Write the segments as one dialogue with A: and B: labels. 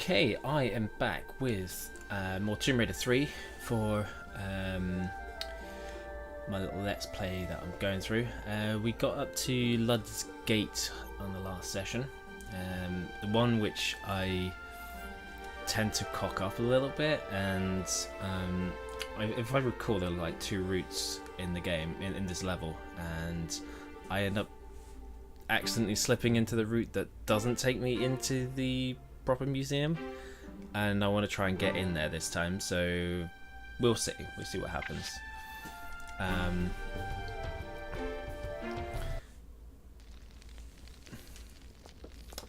A: Okay, I am back with more Tomb Raider 3 for my little Let's Play that I'm going through. We got up to Lud's Gate on the last session, the one which I tend to cock up a little bit, and if I recall, there are like two routes in the game, in this level, and I end up accidentally slipping into the route that doesn't take me into the proper museum, and I want to try and get in there this time, so we'll see what happens.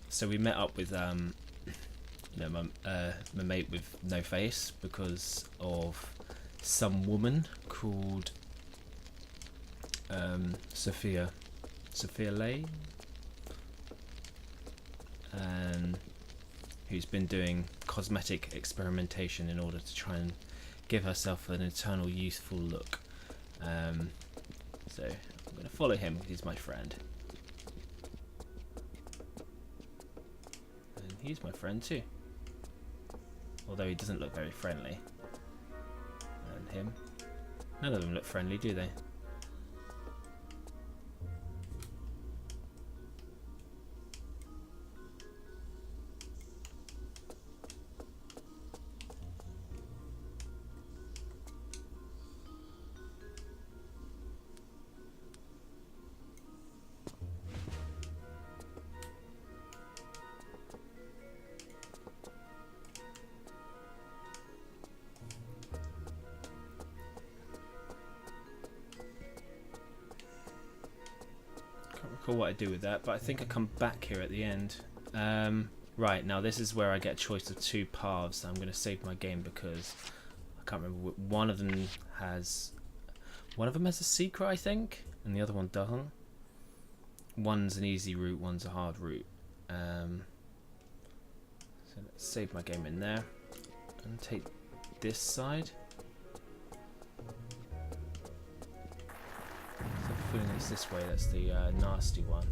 A: So we met up with my mate with no face because of some woman called Sophia Leigh, who's been doing cosmetic experimentation in order to try and give herself an eternal youthful look. So I'm going to follow him. He's my friend, and he's my friend too, although he doesn't look very friendly. And him, none of them look friendly, do they? What I do with that, but I think I come back here at the end. Right, now this is where I get a choice of two paths. I'm going to save my game because I can't remember. One of them has a secret, I think, and the other one doesn't. One's an easy route, one's a hard route. So let's save my game in there and take this side. Feeling it's this way, that's the nasty one.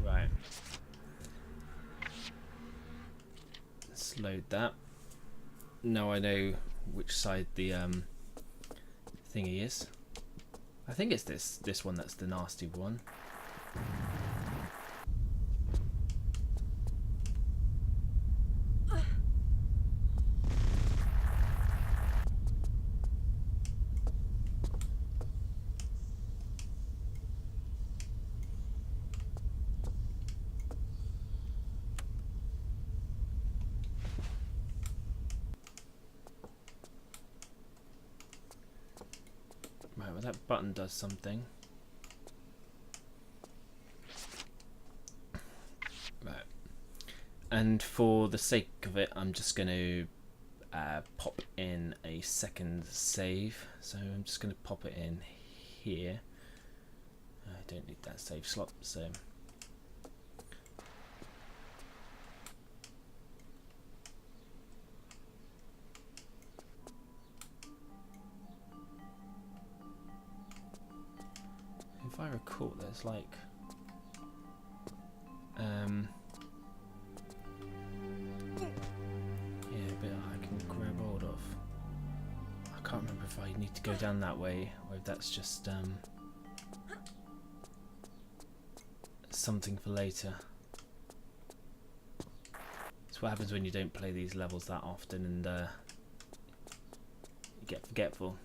A: Right. Let's load that. Now I know which side the thingy is. I think it's this one that's the nasty one. Right, well that button does something. Right. And for the sake of it, I'm just going to pop in a second save. So I'm just going to pop it in here. I don't need that save slot, so... If I recall, there's like yeah, a bit I can grab hold of. I can't remember if I need to go down that way or if that's just something for later. It's what happens when you don't play these levels that often and you get forgetful.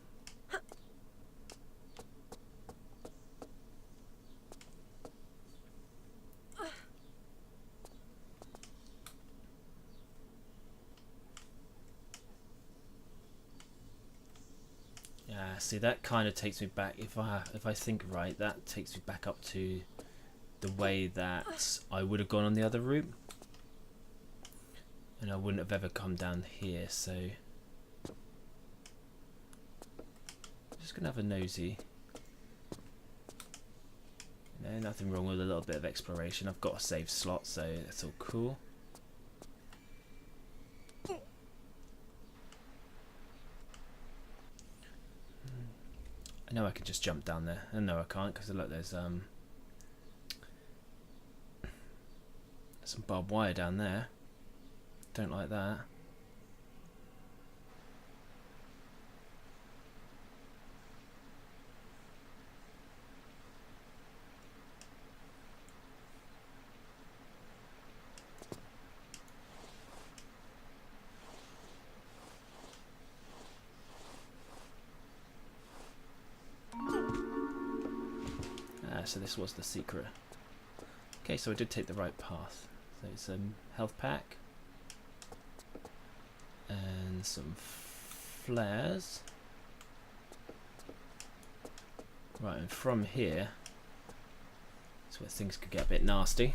A: See, that kind of takes me back, if I think right, that takes me back up to the way that I would have gone on the other route, and I wouldn't have ever come down here. So I'm just gonna have a nosy. You know, nothing wrong with a little bit of exploration. I've got a save slot, so that's all cool. I know I could just jump down there. And no, I can't, because look, there's Some barbed wire down there. Don't like that. So this was the secret. Okay, so I did take the right path. So some health pack and some flares. Right, and from here is where things could get a bit nasty.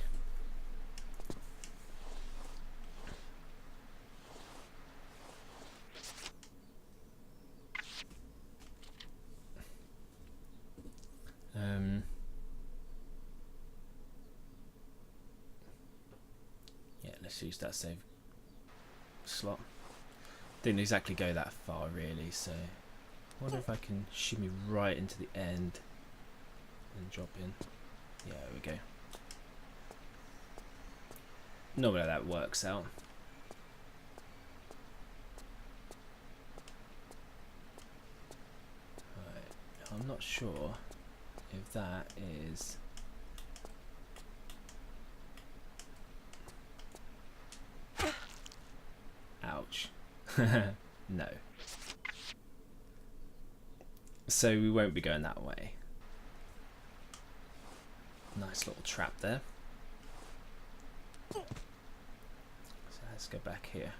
A: Yeah, let's use that save slot. Didn't exactly go that far really, so I wonder if I can shimmy right into the end and drop in. Yeah, there we go. Normally that works out. Right, I'm not sure if that is... Ouch. No. So we won't be going that way. Nice little trap there. So let's go back here.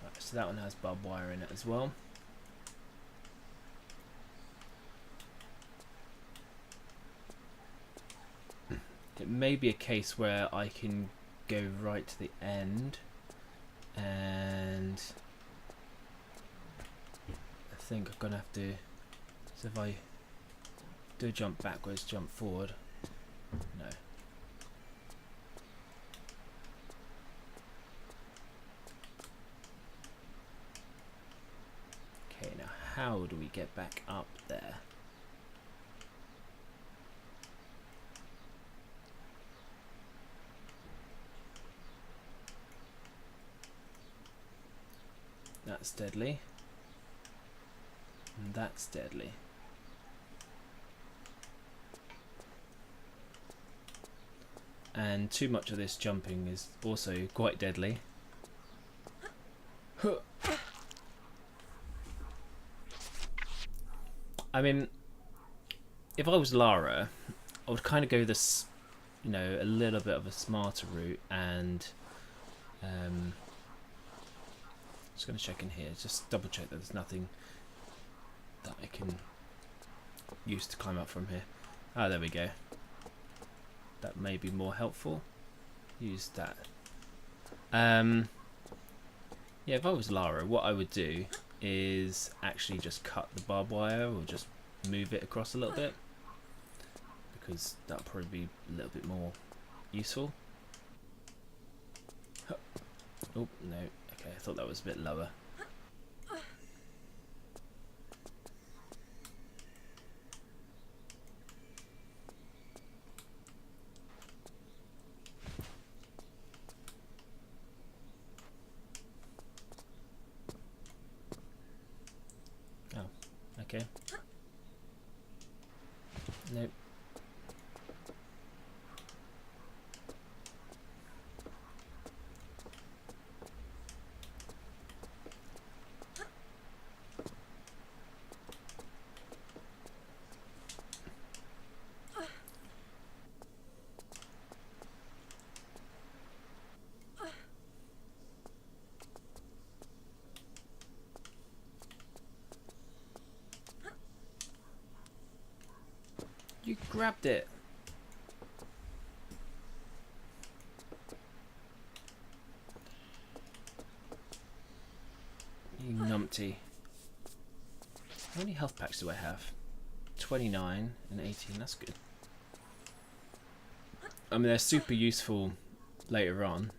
A: Right, so that one has barbed wire in it as well. It may be a case where I can go right to the end, and I think I'm gonna have to. So if I do jump backwards, jump forward, no. Okay, now how do we get back up there? That's deadly. And that's deadly. And too much of this jumping is also quite deadly. I mean, if I was Lara, I would kind of go this, you know, a little bit of a smarter route, and just going to check in here, just double check that there's nothing that I can use to climb up from here. Ah, there we go. That may be more helpful. Use that. Yeah, if I was Lara, what I would do is actually just cut the barbed wire, or just move it across a little bit, because that'll probably be a little bit more useful. Oh, no. Okay, I thought that was a bit lower. Oh, okay. Nope. You grabbed it. You numpty. How many health packs do I have? 29 and 18, that's good. I mean, they're super useful later on.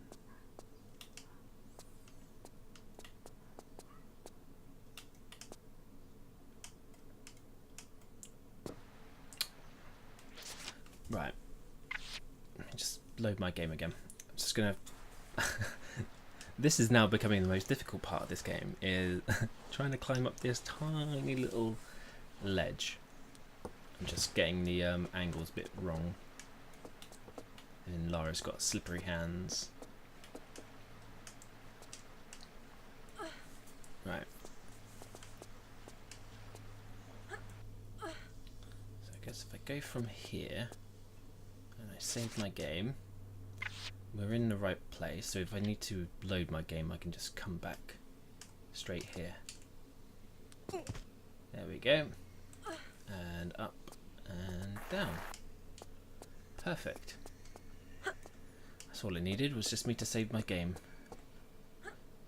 A: load my game again. I'm just gonna. This is now becoming the most difficult part of this game, is trying to climb up this tiny little ledge. I'm just getting the angles a bit wrong. And Lara's got slippery hands. Right. So I guess if I go from here and I save my game, we're in the right place. So if I need to load my game, I can just come back straight here. There we go. And up and down. Perfect. That's all it needed, was just me to save my game.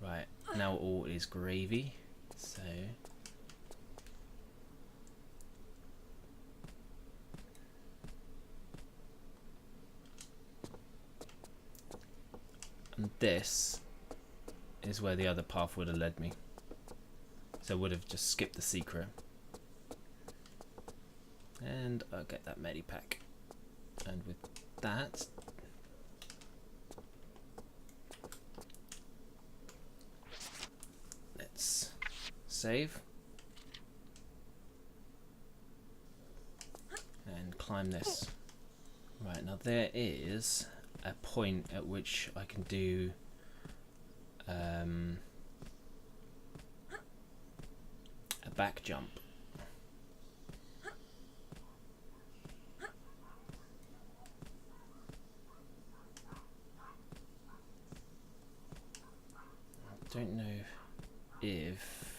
A: Right, now all is gravy. So and this is where the other path would have led me. So I would have just skipped the secret. And I'll get that medipack. And with that, let's save and climb this. Right, now there is a point at which I can do a back jump. I don't know if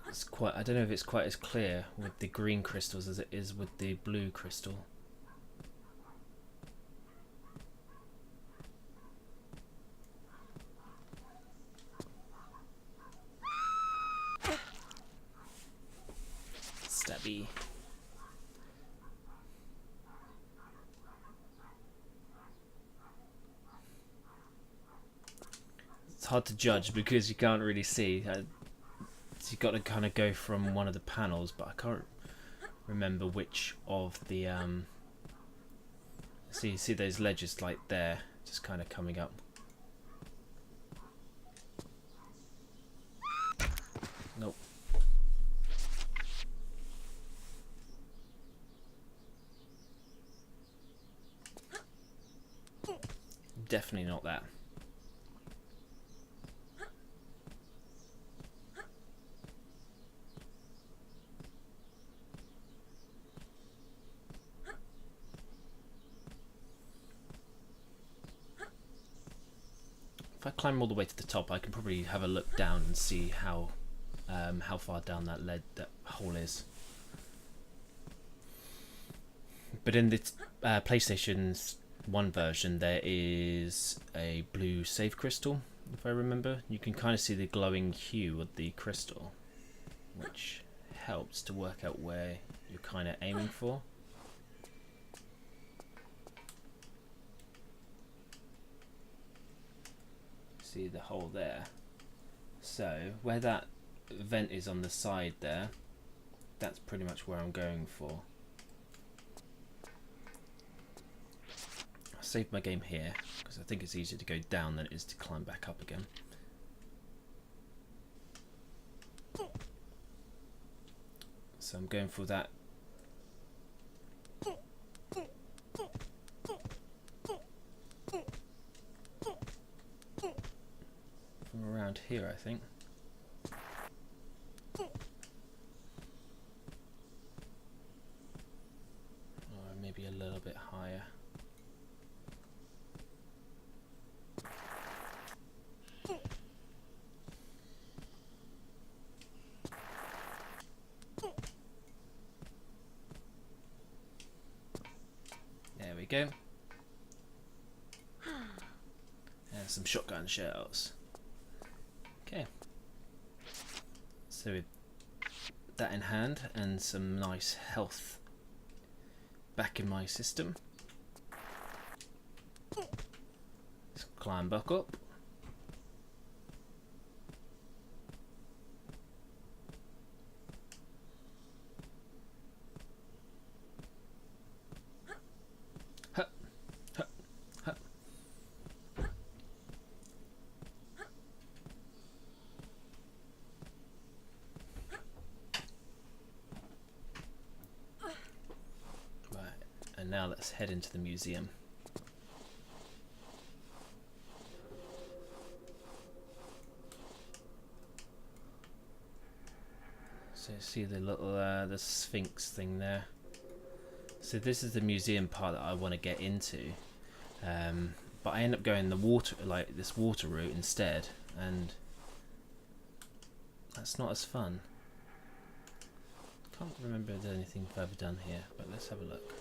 A: it's quite, I don't know if it's quite as clear with the green crystals as it is with the blue crystal. Stabby. It's hard to judge because you can't really see. So you've got to kind of go from one of the panels, but I can't remember which of the see those ledges like there, just kind of coming up. Nope. Definitely not that. If I climb all the way to the top, I can probably have a look down and see how far down that hole is. But in the PlayStation's 1 version, there is a blue save crystal, if I remember. You can kind of see the glowing hue of the crystal, which helps to work out where you're kind of aiming for. See the hole there. So where that vent is on the side there, that's pretty much where I'm going for. I'll save my game here because I think it's easier to go down than it is to climb back up again. So I'm going for that. From around here, I think. Or maybe a little bit higher. There we go. And some shotgun shells. Okay. So with that in hand and some nice health back in my system, let's climb back up. and now let's head into the museum. So see the little the Sphinx thing there. So this is the museum part that I want to get into, but I end up going the water, like this water route instead, and that's not as fun. Can't remember if there's anything further done here, but let's have a look.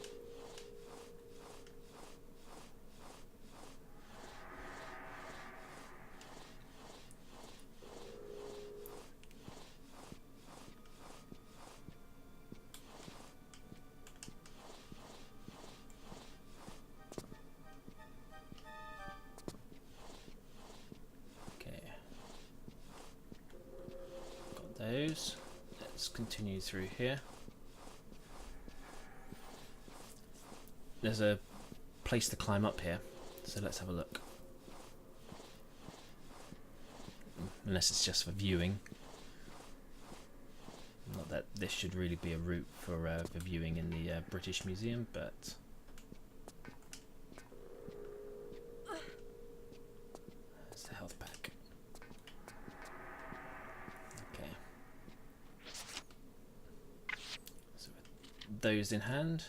A: Those. Let's continue through here. There's a place to climb up here, so let's have a look. Unless it's just for viewing. Not that this should really be a route for viewing in the British Museum, but there's the health pack. Those in hand.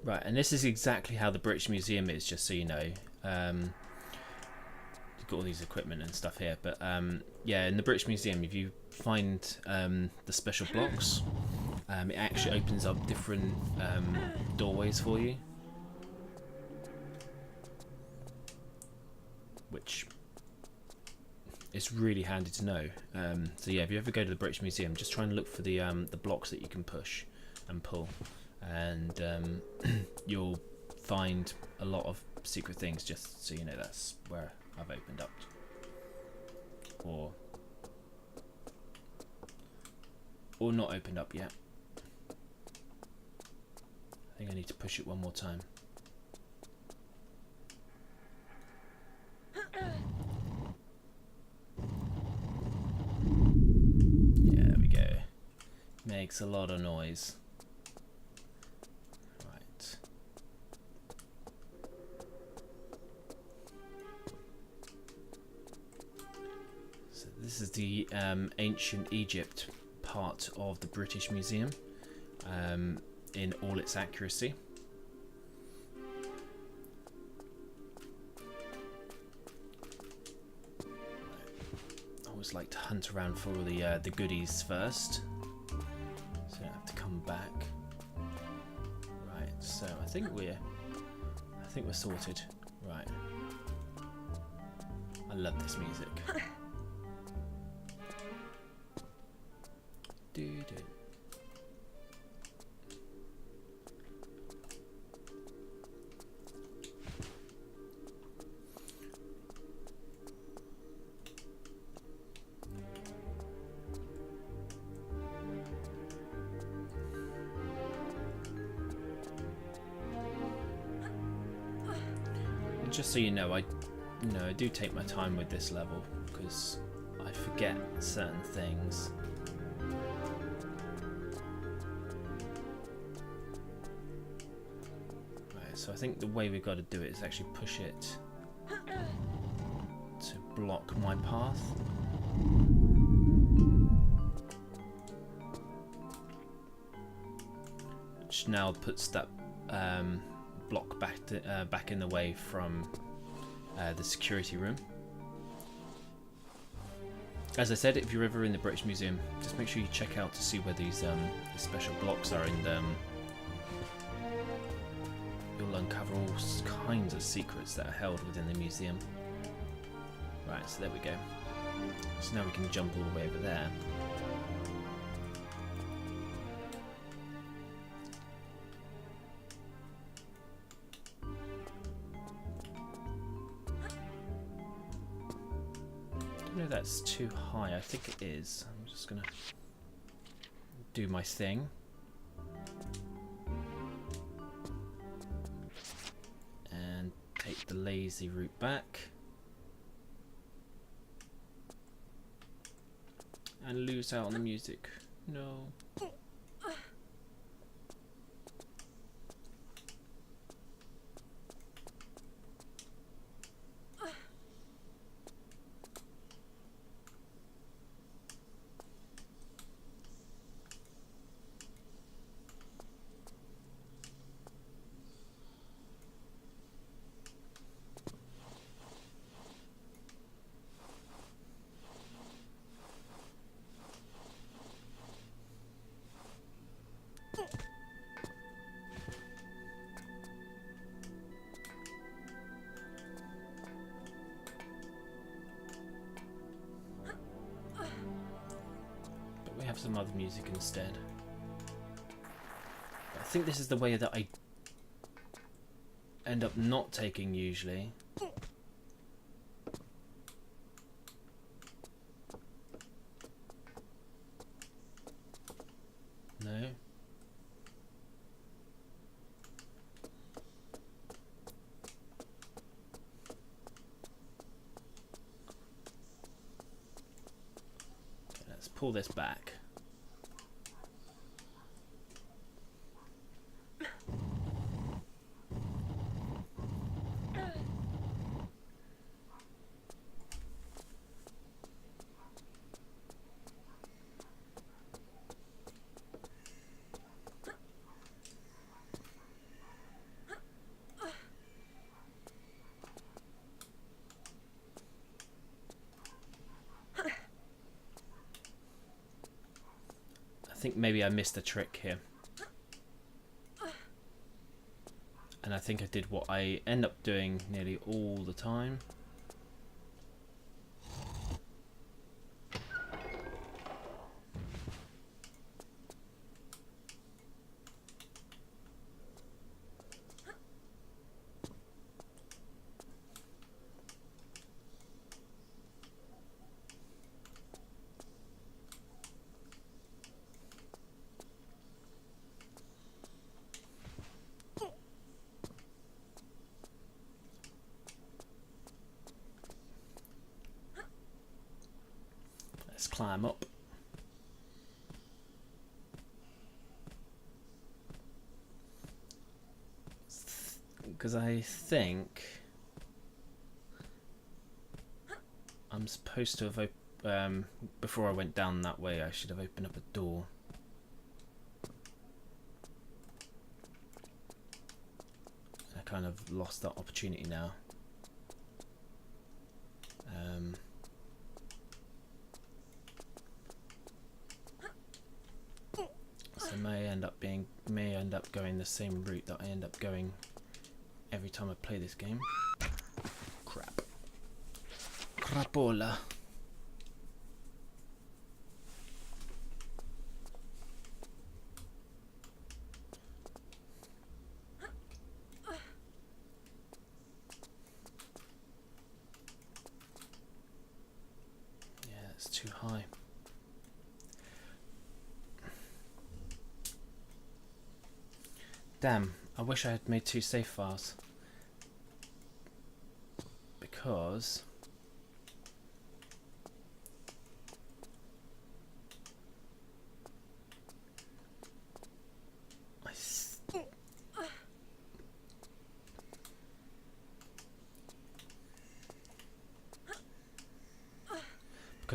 A: Right, and this is exactly how the British Museum is, just so you know. You've got all these equipment and stuff here, but yeah, in the British Museum, if you find the special blocks, it actually opens up different doorways for you, which is really handy to know. So yeah, if you ever go to the British Museum, just try and look for the blocks that you can push and pull, and you'll find a lot of secret things, just so you know. That's where I've opened up, or not opened up yet. I think I need to push it one more time. Yeah, there we go. Makes a lot of noise. Right. So this is the ancient Egypt part of the British Museum, in all its accuracy. I always like to hunt around for all the goodies first, so I don't have to come back. Right, so I think we're sorted. Right. I love this music. Dude. Just so you know, I do take my time with this level because I forget certain things. Right, so I think the way we've got to do it is actually push it to block my path. Which now puts that block back in the way from the security room. As I said, if you're ever in the British Museum, just make sure you check out to see where these special blocks are in them. You'll uncover all kinds of secrets that are held within the museum. Right, so there we go. So now we can jump all the way over there. know if that's too high. I think it is. I'm just gonna do my thing. And take the lazy route back. And lose out on the music. No. Have some other music instead. But I think this is the way that I end up not taking usually. No. Okay, let's pull this back. I think maybe I missed a trick here. And I think I did what I end up doing nearly all the time. Let's climb up. Because I think I'm supposed to have before I went down that way, I should have opened up a door. I kind of lost that opportunity now. So may end up going the same route that I end up going every time I play this game. Crap. Crapola. Yeah, it's too high. Damn, I wish I had made 2 save files. Because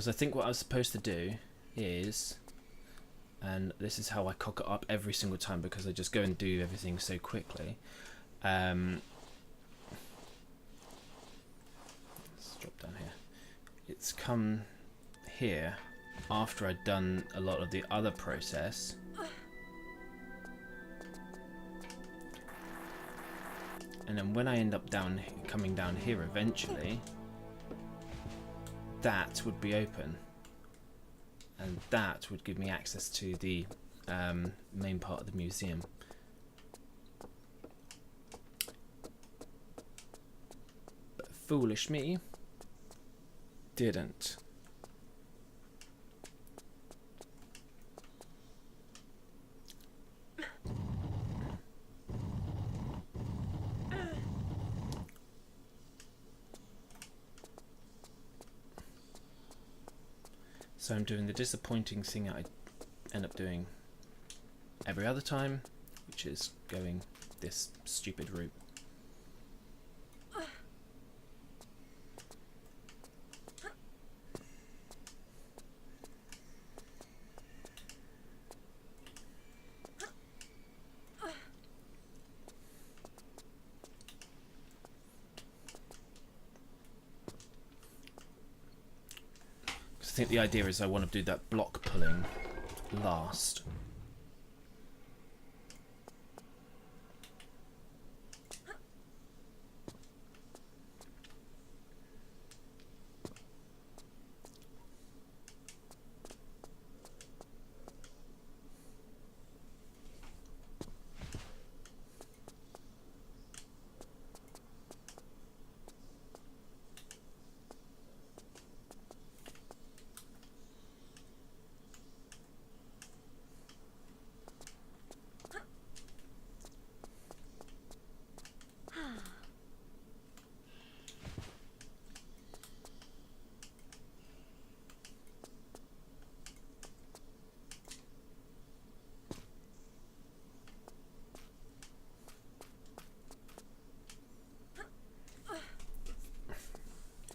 A: I think what I was supposed to do is, and this is how I cock it up every single time because I just go and do everything so quickly. Let's drop down here. It's come here after I'd done a lot of the other process. And then when I end up coming down here eventually, that would be open. And that would give me access to the main part of the museum. But foolish me didn't. So I'm doing the disappointing thing I end up doing every other time, which is going this stupid route. I think the idea is I want to do that block pulling last.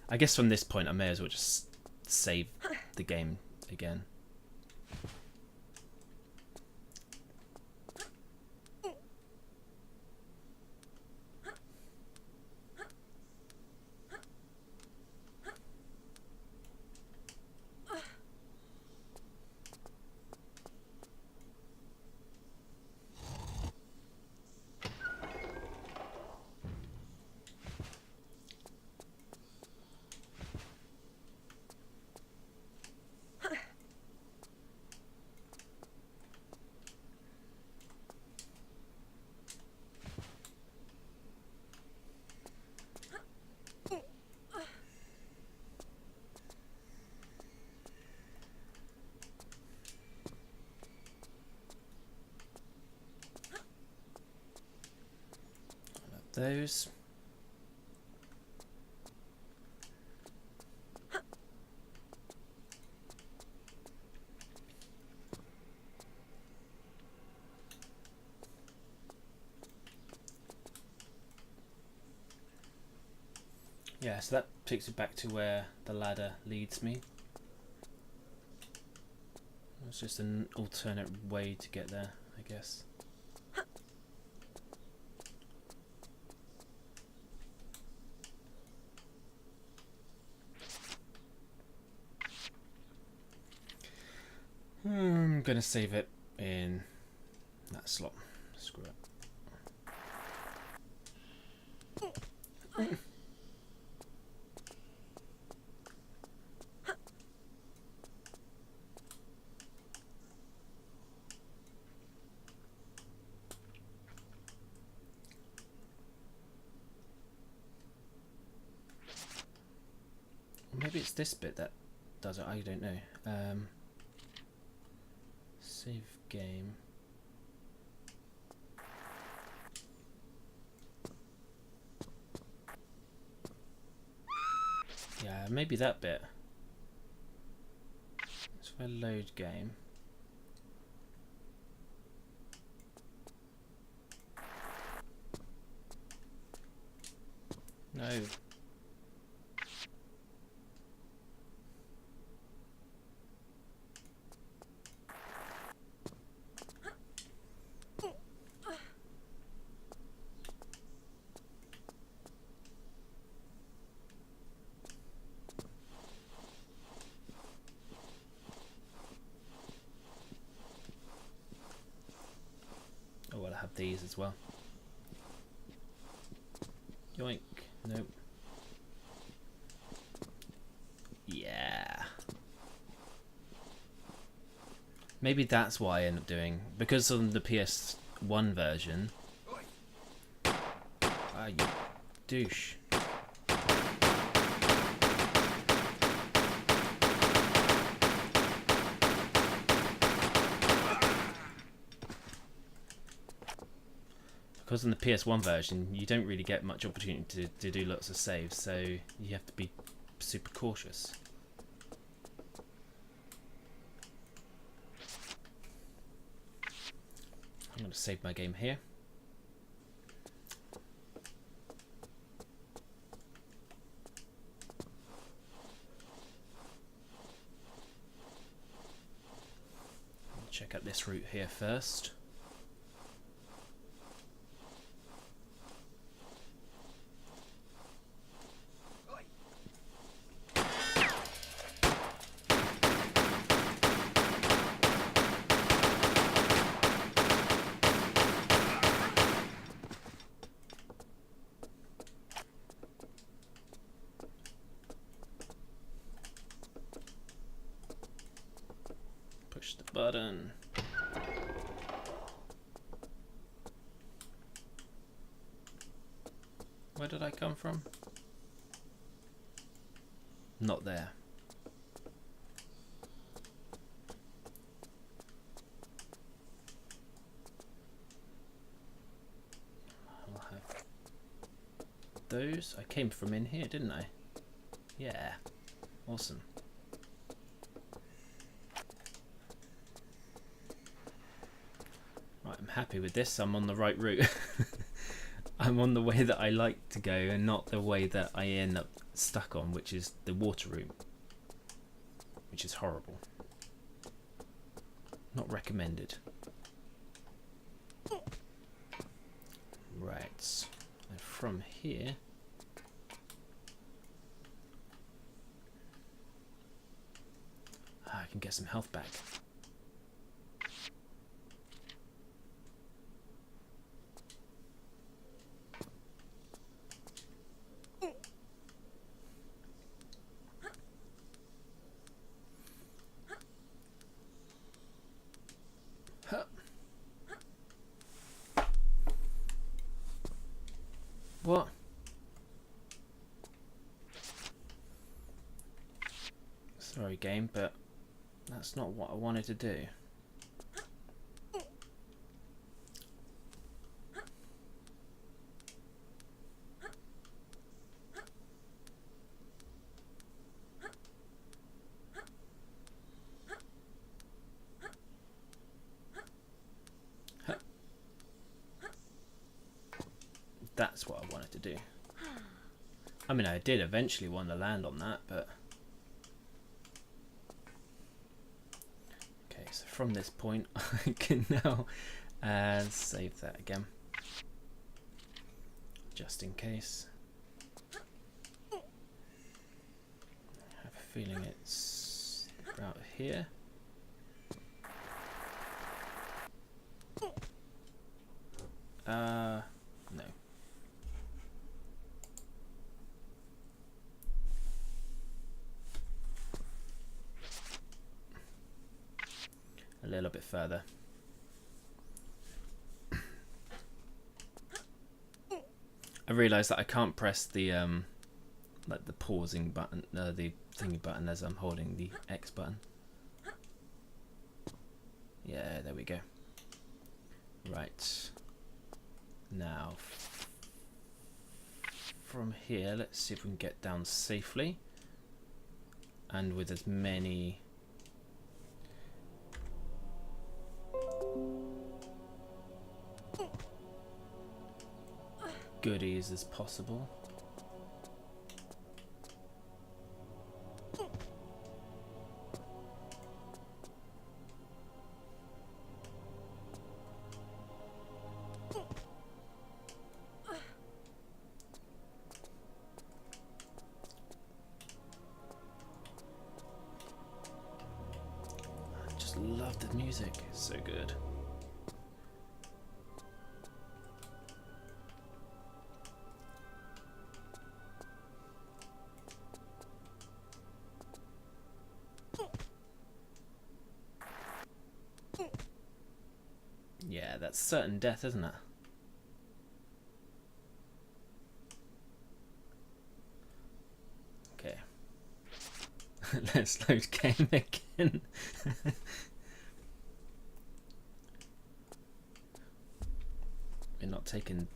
A: I guess from this point I may as well just save the game again. Those. Yeah, so that takes it back to where the ladder leads me. It's just an alternate way to get there, I guess. I'm gonna save it in that slot. Screw it. Maybe it's this bit that does it, I don't know. Save game. Yeah, maybe that bit. So if I load game. No. Oh, well, I have these as well. Yoink. Nope. Yeah. Maybe that's why I end up doing, because on the PS1 version. Ah, you douche. Because in the PS1 version, you don't really get much opportunity to do lots of saves, so you have to be super cautious. going to save my game here. Check out this route here first. Push the button. Where did I come from? Not there. I'll have those. I came from in here, didn't I? Yeah. Awesome. Right, I'm happy with this. I'm on the right route. I'm on the way that I like to go and not the way that I end up stuck on, which is the water route, which is horrible. Not recommended. Right, and from here I can get some health back. What? Sorry, game, but that's not what I wanted to do. That's what I wanted to do. I mean, I did eventually want to land on that, but... Okay, so from this point, I can now save that again. Just in case. I have a feeling it's about here. No. A little bit further. I realised that I can't press the like the pausing button, the thingy button as I'm holding the X button. Yeah, there we go. Right. Now, from here, let's see if we can get down safely and with as many goodies as possible. I just love the music, it's so good. Yeah, that's certain death, isn't it? Okay. Let's load game again. We're not taking